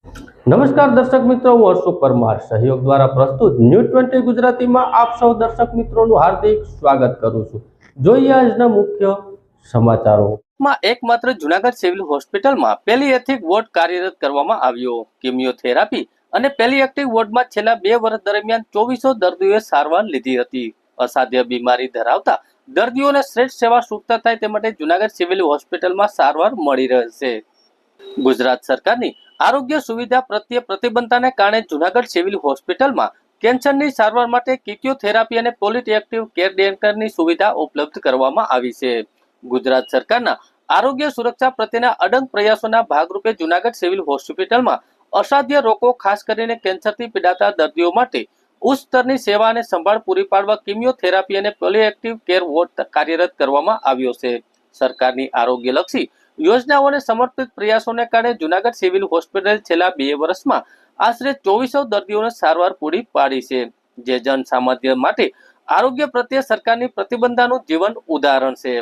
નમસ્કાર દર્શક મિત્રો, હું હર્ષુ પરમાર સહયોગ દ્વારા પ્રસ્તુત ન્યૂઝ 20 ગુજરાતીમાં આપ સૌ દર્શક મિત્રોનું હાર્દિક સ્વાગત કરું છું। જોઈએ આજના મુખ્ય સમાચારો। એકમાત્ર જુનાગઢ સિવિલ હોસ્પિટલમાં પેલિએથિક વોર્ડ કાર્યરત કરવામાં આવ્યો। કિમિયોથેરાપી અને પેલિએક્ટિવ વોર્ડમાં છેલ્લા 2 વર્ષ દરમિયાન 2400 દર્દીઓએ સારવાર લીધી હતી। અસાધ્ય બીમારી ધરાવતા દર્દીઓને શ્રેષ્ઠ સેવા સુલભતા થાય તે માટે જુનાગઢ સિવિલ હોસ્પિટલમાં સારવાર મળી રહેશે। ગુજરાત સરકારની આરોગ્ય સુવિધા પ્રત્યે પ્રતિબદ્ધતાને કારણે જુનાગઢ સિવિલ હોસ્પિટલમાં કેન્સરની સારવાર માટે કિમિયોથેરાપી અને પેલિએટિવ કેર સેન્ટરની સુવિધા ઉપલબ્ધ કરવામાં આવી છે। ગુજરાત સરકારના આરોગ્ય સુરક્ષા પ્રત્યેના અડગ પ્રયાસોના ભાગરૂપે જુનાગઢ સિવિલ હોસ્પિટલમાં અસાધ્ય રોગો ખાસ કરીને કેન્સરથી પીડાતા દર્દીઓ માટે ઉચ્ચ સ્તરની સેવા અને સંભાળ પૂરી પાડવા કિમિયોથેરાપી અને પેલિએટિવ કેર વોર્ડ કાર્યરત કરવામાં આવ્યો છે। સરકારની આરોગ્યલક્ષી યોજનાઓને સમર્પિત પ્રયાસોને કારણે જુનાગઢ સિવિલ હોસ્પિટલ છેલ્લા 2 વર્ષમાં આશરે 2400 દર્દીઓને સારવાર પૂરી પાડી છે, જે જન સામાન્ય માટે આરોગ્ય પ્રત્યે સરકારની પ્રતિબદ્ધતાનું જીવન ઉદાહરણ છે।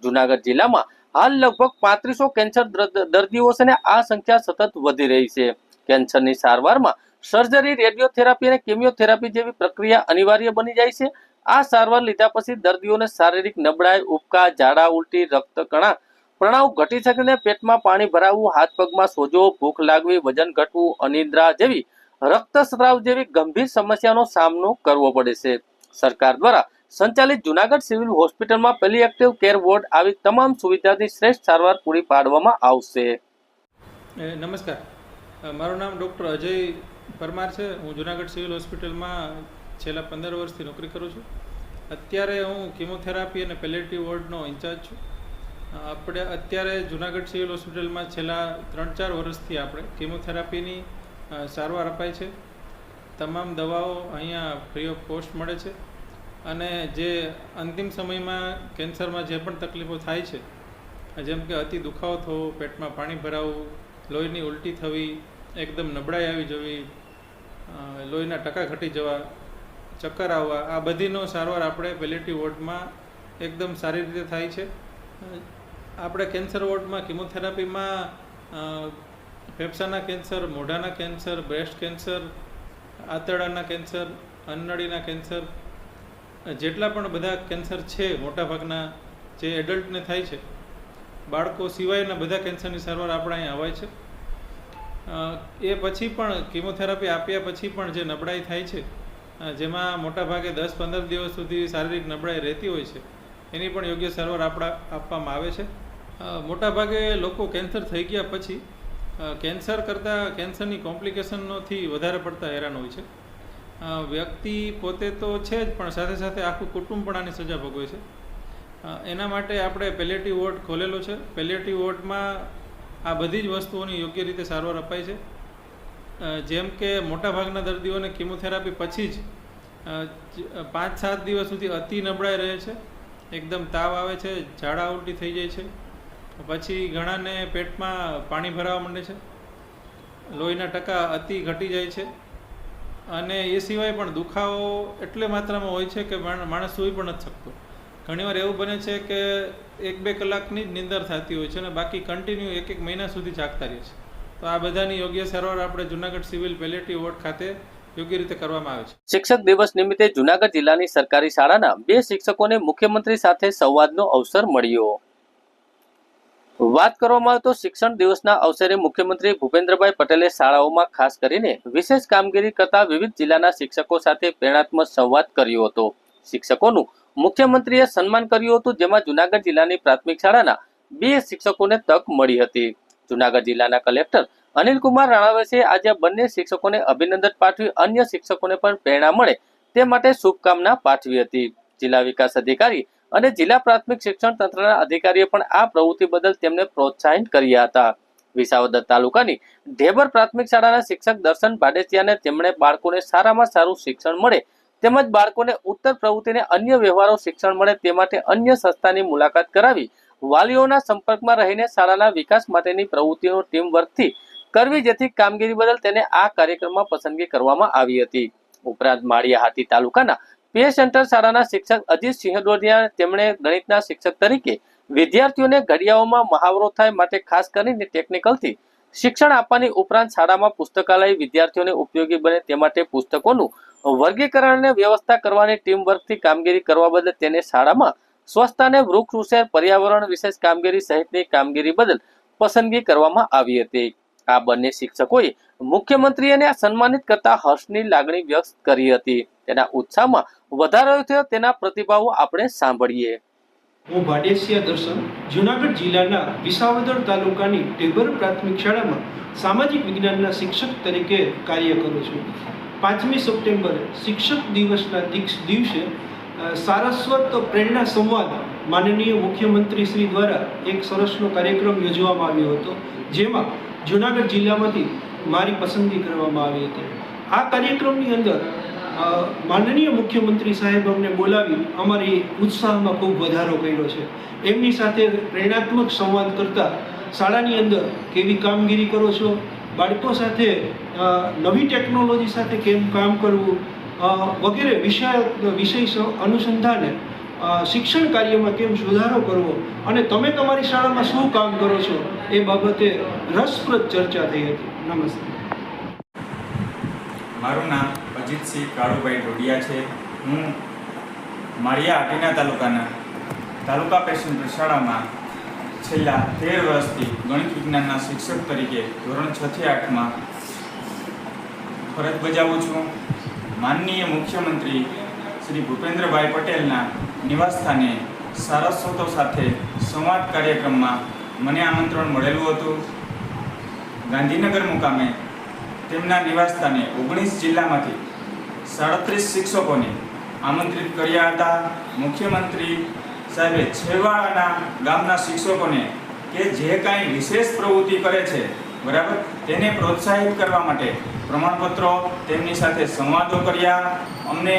જુનાગઢ જિલ્લામાં હાલ લગભગ 3500 કેન્સર દર્દીઓ છે અને આ સંખ્યા સતત વધી રહી છે। કેન્સરની સારવારમાં સર્જરી, રેડિયોથેરાપી અને કિમિયોથેરાપી જેવી પ્રક્રિયા અનિવાર્ય બની જાય છે। આ સારવાર લીધા પછી દર્દીઓને શારીરિક નબળાઈ, ઉબકા, ઝાડા, ઉલટી, રક્તકણના પ્રણાવ ઘટી શકે અને પેટમાં પાણી ભરાવું, હાથ પગમાં સોજો, ભૂખ લાગવી, વજન ઘટવું, અનિદ્રા જેવી રક્તસ્રાવ જેવી ગંભીર સમસ્યાનો સામનો કરવો પડે છે। સરકાર દ્વારા સંચાલિત જુનાગઢ સિવિલ હોસ્પિટલમાં પેલિએટિવ કેર વોર્ડ આવી તમામ સુવિધાની શ્રેષ્ઠ સારવાર પૂરી પાડવામાં આવશે। નમસ્કાર, મારું નામ ડૉક્ટર અજય પરમાર છે। હું જુનાગઢ સિવિલ હોસ્પિટલમાં છેલ્લા 15 વર્ષથી નોકરી કરું છું। અત્યારે હું કિમોથેરાપી અને પેલિએટિવ વોર્ડનો ઇન્ચાર્જ છું। આપણે અત્યારે જુનાગઢ સિવિલ હોસ્પિટલમાં છેલ્લા 3-4 વર્ષથી આપણે કિમોથેરાપીની સારવાર અપાય છે। તમામ દવાઓ અહીંયા ફ્રી ઓફ કોસ્ટ મળે છે અને જે અંતિમ સમયમાં કેન્સરમાં જે પણ તકલીફો થાય છે, જેમ કે અતિ દુખાવો થવો, પેટમાં પાણી ભરાવું, લોહીની ઉલટી થવી, એકદમ નબળાઈ આવી જવી, લોહીના ટકા ઘટી જવા, ચક્કર આવવા, આ બધીનો સારવાર આપણે પેલિએટિવ વોર્ડમાં એકદમ સારી રીતે થાય છે। આપણે કેન્સર વોર્ડમાં કિમોથેરાપીમાં ફેફસાના કેન્સર, મોઢાના કેન્સર, બ્રેસ્ટ કેન્સર, આંતરડાના કેન્સર, અન્નનળીના કેન્સર, જેટલા પણ બધા કેન્સર છે મોટાભાગના જે એડલ્ટને થાય છે, બાળકો સિવાયના બધા કેન્સરની સારવાર આપણે અહીંયા અવાય છે। એ પછી પણ કિમોથેરાપી આપ્યા પછી પણ જે નબળાઈ થાય છે, જેમાં મોટાભાગે 10-15 દિવસ સુધી શારીરિક નબળાઈ રહેતી હોય છે, એની પણ યોગ્ય સારવાર આપવામાં આવે છે। મોટાભાગે લોકો કેન્સર થઈ ગયા પછી કેન્સર કરતાં કેન્સરની કોમ્પ્લિકેશનોથી વધારે પડતા હેરાન હોય છે। વ્યક્તિ પોતે તો છે જ, પણ સાથે સાથે આખું કુટુંબ પણ આની સજા ભોગવે છે। એના માટે આપણે પેલિએટિવ વોર્ડ ખોલેલો છે। પેલિએટિવ વોર્ડમાં આ બધી જ વસ્તુઓની યોગ્ય રીતે સારવાર અપાય છે। જેમ કે મોટાભાગના દર્દીઓને કિમોથેરાપી પછી જ 5-7 દિવસ સુધી અતિ નબળાઈ રહે છે, એકદમ તાવ આવે છે, ઝાડા ઉલટી થઈ જાય છે, પછી ઘણાને પેટમાં પાણી ભરાવા માંડે છે, લોહીના ટકા અતિ ઘટી જાય છે અને એ સિવાય પણ દુખાવો એટલે માત્રામાં હોય છે કે માણસ સૂઈ પણ નથી શકતો। ઘણીવાર એવું બને છે કે 1-2 કલાકની જ નિંદર થતી હોય છે અને બાકી કન્ટિન્યુ 1-1 મહિના સુધી જાગતા રહે છે। તો આ બધાની યોગ્ય સારવાર આપણે જુનાગઢ સિવિલ પેલિએટિવ વોર્ડ ખાતે યોગ્ય રીતે કરવામાં આવે છે। શિક્ષક દિવસ નિમિત્તે જુનાગઢ જિલ્લાની સરકારી શાળાના 2 શિક્ષકોને મુખ્યમંત્રી સાથે સંવાદનો અવસર મળ્યો। વાત કરવામાં આવે તો શિક્ષણ દિવસના અવસરે મુખ્યમંત્રી ભૂપેન્દ્રભાઈ પટેલે શાળાઓમાં ખાસ કરીને વિશેષ કામગીરી કરતા વિવિધ જિલ્લાના શિક્ષકો સાથે પ્રેરણાત્મક સંવાદ કર્યો હતો। શિક્ષકોનું મુખ્યમંત્રીએ સન્માન કર્યું હતું, જેમાં જુનાગઢ જિલ્લાની પ્રાથમિક શાળાના 2 શિક્ષકોને તક મળી હતી। જુનાગઢ જિલ્લાના કલેક્ટર અનિલકુમાર રાણાવસે આજે બંને શિક્ષકોને અભિનંદન પાઠવી અન્ય શિક્ષકોને પણ પ્રેરણા મળે તે માટે શુભકામના પાઠવી હતી। જિલ્લા વિકાસ અધિકારી અને જિલ્લા પ્રાથમિક શિક્ષણ તંત્રના અધિકારીએ પણ આ પ્રવૃત્તિ બદલ તેમને પ્રોત્સાહિત કર્યા હતા। વિસાવદર તાલુકાની ઢેબર પ્રાથમિક શાળાના શિક્ષક દર્શન ભાડેસિયાને તેમણે બાળકોને સારામાં સારું શિક્ષણ મળે તેમજ બાળકોને ઉત્તર પ્રવૃત્તિને અન્ય વ્યવહારો શિક્ષણ મળે તે માટે અન્ય સંસ્થાની મુલાકાત કરાવી વાલીઓના સંપર્કમાં રહીને શાળાના વિકાસ માટેની પ્રવૃત્તિઓ ટીમ વર્કથી કરવી, જેથી કામગીરી બદલ તેને આ કાર્યક્રમમાં પસંદગી કરવામાં આવી હતી। ઉપરાંત માળિયા હાટી તાલુકાના પે સેન્ટર શાળાના શિક્ષક અજીત સિંહડોડિયા તેમણે ગણિતના શિક્ષક તરીકે વિદ્યાર્થીઓને ઘડિયાળોમાં મહાવરો થાય માટે ખાસ કરીને ટેકનિકલથી શિક્ષણ આપવાની ઉપરાંત શાળામાં પુસ્તકાલય વિદ્યાર્થીઓને ઉપયોગી બને તે માટે પુસ્તકોનું વર્ગીકરણ અને વ્યવસ્થા કરવાની ટીમ વર્કથી કામગીરી કરવા બદલ તેને શાળામાં સ્વચ્છતા અને વૃક્ષ ઉછેર પર્યાવરણ વિશેષ કામગીરી સહિતની કામગીરી બદલ પસંદગી કરવામાં આવી હતી. આ બંને શિક્ષકોએ મુખ્યમંત્રીને સન્માનિત કરતા હર્ષની લાગણી વ્યક્ત કરી હતી. તેના ઉત્સાહમાં વધારો થયો તેના પ્રતિભાવો આપણે સાંભળીએ. હું ભાડેસિયા દર્શન જૂનાગઢ જિલ્લાના વિસાવદર તાલુકાની ટેબર પ્રાથમિક શાળામાં સામાજિક વિજ્ઞાનના શિક્ષક તરીકે કાર્ય કરું છું. 5મી સપ્ટેમ્બરે શિક્ષક દિવસના દિવસે સારસ્વત પ્રેરણા સંવાદ માનનીય મુખ્યમંત્રી શ્રી દ્વારા એક સરસનો કાર્યક્રમ યોજવામાં આવ્યો હતો, જેમાં જૂનાગઢ જિલ્લામાંથી મારી પસંદગી કરવામાં આવી હતી. આ કાર્યક્રમની અંદર માનનીય મુખ્યમંત્રી સાહેબ અમને બોલાવી અમારી ઉત્સાહમાં ખૂબ વધારો કર્યો છે. એમની સાથે પ્રેરણાત્મક સંવાદ કરતા શાળાની અંદર કેવી કામગીરી કરો છો, બાળકો સાથે નવી ટેકનોલોજી સાથે કેમ કામ કરવું વગેરે વિષય અનુસંધાને શિક્ષણ કાર્યમાં કેમ સુધારો કરવો અને તમે તમારી શાળામાં શું કામ કરો છો એ બાબતે રસપ્રદ ચર્ચા થઈ હતી. નમસ્તે. મારું નામ અજીતસિંહ કાળુભાઈ ડોડિયા છે. હું માળિયા આટીના તાલુકા પેશન્ટર શાળામાં છેલ્લા 13 વર્ષથી ગણિત વિજ્ઞાનના શિક્ષક તરીકે ધોરણ 6 થી 8માં ફરજ બજાવું છું. માનનીય મુખ્યમંત્રી શ્રી ભૂપેન્દ્રભાઈ પટેલના નિવાસસ્થાને સારસ્વતો સાથે સંવાદ કાર્યક્રમમાં મને આમંત્રણ મળેલું હતું. ગાંધીનગર મુકામે તેમના નિવાસસ્થાને 19 જિલ્લામાંથી 37 શિક્ષકોને આમંત્રિત કર્યા હતા. મુખ્યમંત્રી સાહેબે છેવાડાના ગામના શિક્ષકોને કે જે કાંઈ વિશેષ પ્રવૃત્તિ કરે છે બરાબર તેને પ્રોત્સાહિત કરવા માટે પ્રમાણપત્રો તેમની સાથે સંવાદો કર્યા. અમને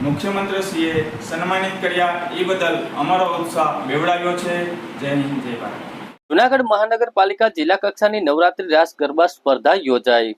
મુખ્યમંત્રીશ્રીએ સન્માનિત કર્યા. એ બદલ અમારો ઉત્સાહ બેવડાવ્યો છે. જય હિન્દ, જય ભારત. જૂનાગઢ મહાનગરપાલિકા જિલ્લા કક્ષાની નવરાત્રી રાસ ગરબા સ્પર્ધા યોજાઈ.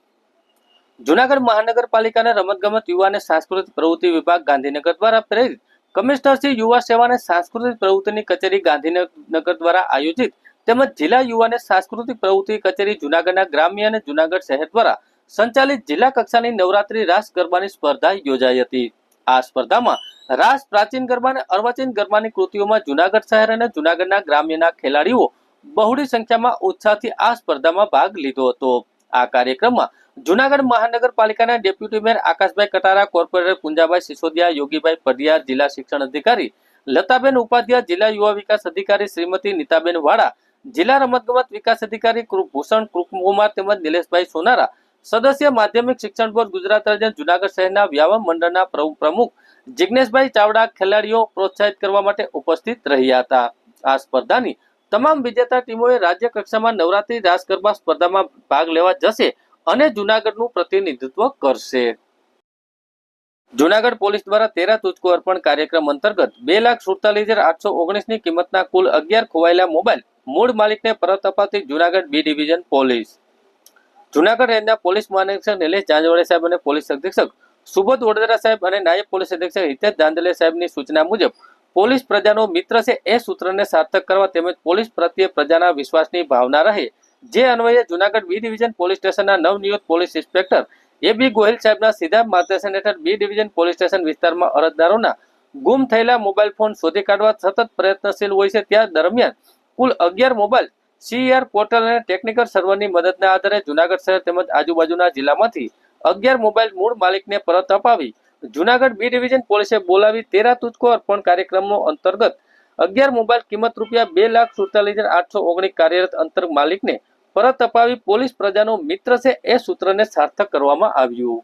જૂનાગઢ મહાનગરપાલિકાના રમતગમત યુવા અને સાંસ્કૃતિક પ્રવૃત્તિ વિભાગ ગાંધીનગર દ્વારા પ્રેરિત કમિશનર શ્રી યુવા સેવા અને સાંસ્કૃતિક પ્રવૃત્તિની કચેરી ગાંધીનગર દ્વારા આયોજિત તેમજ જિલ્લા યુવા અને સાંસ્કૃતિક પ્રવૃત્તિ કચેરી જૂનાગઢના ગ્રામ્ય અને જૂનાગઢ શહેર દ્વારા સંચાલિત જિલ્લા કક્ષાની નવરાત્રી રાસ ગરબાની સ્પર્ધા યોજાઈ હતી. આ સ્પર્ધામાં રાસ, પ્રાચીન ગરબા અને અર્વાચીન ગરબાની કૃતિઓમાં જૂનાગઢ શહેર અને જૂનાગઢના ગ્રામ્યના ખેલાડીઓ બહોળી સંખ્યામાં ઉત્સાહથી આ સ્પર્ધામાં ભાગ લીધો હતો. આ કાર્યક્રમમાં જૂનાગઢ મહાનગરપાલિકાના deputy mayor Akashbhai Katara, corporator Punjabhai Sisodiya, Yogibhai Padhiyar, જિલ્લા શિક્ષણ અધિકારી લતાબેન ઉપાધ્યાય, જિલ્લા યુવા વિકાસ અધિકારી શ્રીમતી નીતાબેન વાડા, જિલ્લા રમતગમત વિકાસ અધિકારી ભૂષણ કૃષ્ણકુમાર તેમજ નિલેશભાઈ સોનારા, સદસ્ય માધ્યમિક શિક્ષણ બોર્ડ ગુજરાત રાજ્ય જૂનાગઢ શહેરના વ્યાયામ મંડળના પ્રમુખ જિજ્ઞેશભાઈ ચાવડા ખેલાડીઓ પ્રોત્સાહિત કરવા માટે ઉપસ્થિત રહ્યા હતા. આ સ્પર્ધાની તમામ વિજેતા ટીમોએ રાજ્ય કક્ષામાં નવરાત્રી રાસ ગરબા સ્પર્ધામાં ભાગ લેવા જશે અને જૂનાગઢનું પ્રતિનિધિત્વ કરશે. જૂનાગઢ પોલીસ દ્વારા 13 તુચકો અર્પણ કાર્યક્રમ અંતર્ગત 2,47,819 ની કિંમતના કુલ 11 ખોવાયેલા મોબાઈલ મૂળ માલિકને પરત અપાવતી Junagadh B division police. Junagadh રેન્જના પોલીસ મહાનિરીક્ષક નિલેશ જાંજવાડે સાહેબ અને પોલીસ અધિક્ષક સુબોધ વડોદરા સાહેબ અને નાયબ પોલીસ અધિક્ષક હિતેશ દાંદલે સાહેબની સૂચના મુજબ પોલીસ પ્રજાનો મિત્ર છે એ સૂત્રને સાર્થક કરવા તેમજ પોલીસ પ્રત્યે પ્રજાના વિશ્વાસની ભાવના રહે જે અન્વયે જૂનાગઢ બી ડિવિઝન પોલીસ સ્ટેશનના નવનિયુક્ત પોલીસ ઇન્સ્પેક્ટર એ.બી. ગોહિલ સાહેબના સીધા માર્ગદર્શન હેઠળ બી ડિવિઝન પોલીસ સ્ટેશન વિસ્તારમાં અરજદારોના ગુમ થયેલા મોબાઈલ ફોન શોધી કાઢવા સતત પ્રયત્નશીલ હોય છે. ત્યાં દરમિયાન કુલ 11 મોબાઈલ CER પોર્ટલ અને ટેકનિકલ સર્વરની મદદના આધારે જૂનાગઢ શહેર તેમજ આજુબાજુના જિલ્લામાંથી 11 મોબાઈલ મૂળ માલિકને પરત અપાવી જૂનાગઢ બી ડિવિઝન પોલીસે બોલાવી 13 તુચકો અર્પણ કાર્યક્રમનો અંતર્ગત 11 મોબાઈલ કિંમત ₹2,47,819 કાર્યરત અંતર માલિકને પરત અપાવી પોલીસ પ્રજાનો મિત્ર છે એ સૂત્રને સાર્થક કરવામાં આવ્યું.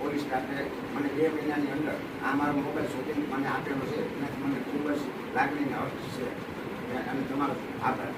પોલીસ સ્ટાફે મને 2 મહિનાની અંદર આ મારો મોબાઈલ શોધીને મને આપેલો છે અને મને ખૂબ જ લાગણીને અર્થ છે અને તમારો આભાર.